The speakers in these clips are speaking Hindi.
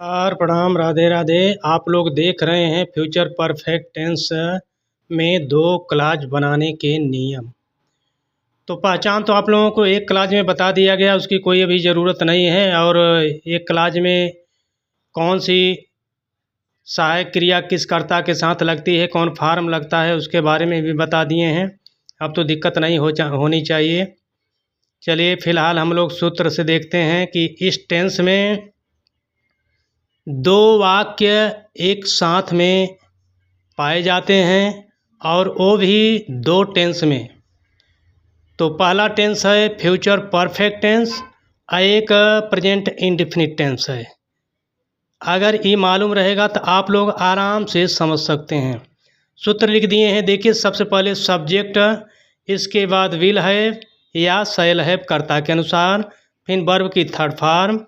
और प्रणाम, राधे राधे। आप लोग देख रहे हैं फ्यूचर परफेक्ट टेंस में दो क्लाज बनाने के नियम। तो पहचान तो आप लोगों को एक क्लाज में बता दिया गया, उसकी कोई अभी ज़रूरत नहीं है। और एक क्लाज में कौन सी सहायक क्रिया किस कर्ता के साथ लगती है, कौन फार्म लगता है, उसके बारे में भी बता दिए हैं। अब तो दिक्कत नहीं होनी चाहिए। चलिए फ़िलहाल हम लोग सूत्र से देखते हैं कि इस टेंस में दो वाक्य एक साथ में पाए जाते हैं और वो भी दो टेंस में। तो पहला टेंस है फ्यूचर परफेक्ट टेंस और एक प्रेजेंट इंडेफिनिट टेंस है। अगर ये मालूम रहेगा तो आप लोग आराम से समझ सकते हैं। सूत्र लिख दिए हैं, देखिए। सबसे पहले सब्जेक्ट, इसके बाद विल है या शैल है कर्ता के अनुसार, फिर वर्ब की थर्ड फॉर्म,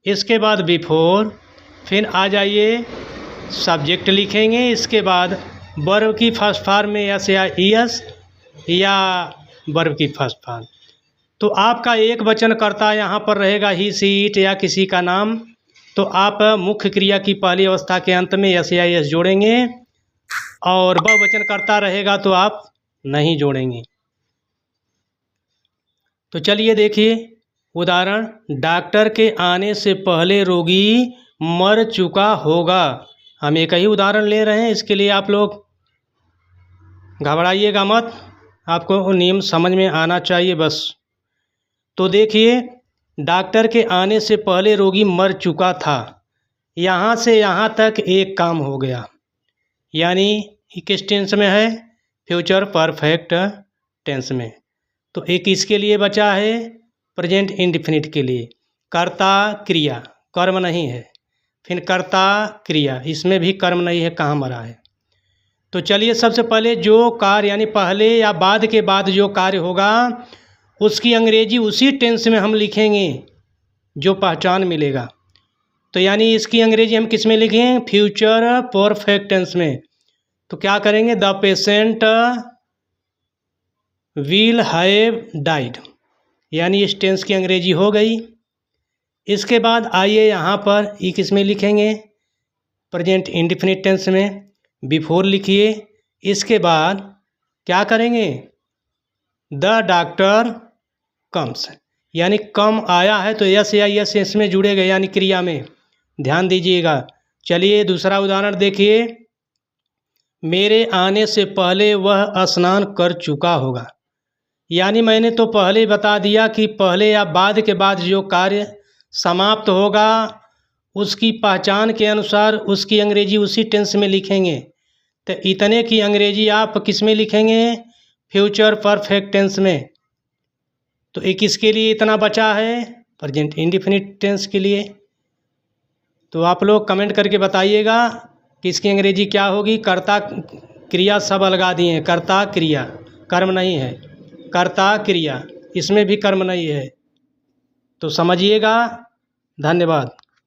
इसके बाद बिफोर, फिर आ जाइए सब्जेक्ट लिखेंगे, इसके बाद वर्ब की फर्स्ट फॉर्म में यस या ईएस या वर्ब की फर्स्ट फॉर्म। तो आपका एक वचन कर्ता यहाँ पर रहेगा ही, सी, इट या किसी का नाम। तो आप मुख्य क्रिया की पहली अवस्था के अंत में यस या ईएस जोड़ेंगे और बहुवचन कर्ता रहेगा तो आप नहीं जोड़ेंगे। तो चलिए देखिए उदाहरण। डॉक्टर के आने से पहले रोगी मर चुका होगा। हम एक ही उदाहरण ले रहे हैं, इसके लिए आप लोग घबराइएगा मत, आपको नियम समझ में आना चाहिए बस। तो देखिए, डॉक्टर के आने से पहले रोगी मर चुका था। यहाँ से यहाँ तक एक काम हो गया, यानी किस टेंस में है? फ्यूचर परफेक्ट टेंस में। तो एक इसके लिए बचा है प्रेजेंट इंडेफिनिट के लिए। कर्ता क्रिया, कर्म नहीं है, फिर कर्ता क्रिया, इसमें भी कर्म नहीं है, कहाँ मरा है। तो चलिए सबसे पहले जो कार्य यानी पहले या बाद के बाद जो कार्य होगा उसकी अंग्रेजी उसी टेंस में हम लिखेंगे जो पहचान मिलेगा। तो यानी इसकी अंग्रेजी हम किस में लिखें? फ्यूचर परफेक्ट टेंस में। तो क्या करेंगे? The patient will have died, यानी इस टेंस की अंग्रेजी हो गई। इसके बाद आइए यहाँ पर ये किस में लिखेंगे? प्रेजेंट इंडेफिनिट टेंस में। बिफोर लिखिए, इसके बाद क्या करेंगे? द डॉक्टर कम्स, यानी कम आया है तो यस या यस इसमें जुड़ेगा, यानी क्रिया में। ध्यान दीजिएगा। चलिए दूसरा उदाहरण देखिए। मेरे आने से पहले वह स्नान कर चुका होगा, यानी मैंने तो पहले ही बता दिया कि पहले या बाद के बाद जो कार्य समाप्त होगा उसकी पहचान के अनुसार उसकी अंग्रेजी उसी टेंस में लिखेंगे। तो इतने की अंग्रेजी आप किस में लिखेंगे? फ्यूचर परफेक्ट टेंस में। तो एक इसके लिए इतना बचा है प्रेजेंट इंडेफिनिट टेंस के लिए। तो आप लोग कमेंट करके बताइएगा कि इसकी अंग्रेजी क्या होगी। कर्ता क्रिया सब लगा दिए हैं, कर्ता क्रिया, कर्म नहीं है, कर्ता क्रिया, इसमें भी कर्म नहीं है। तो समझिएगा। धन्यवाद।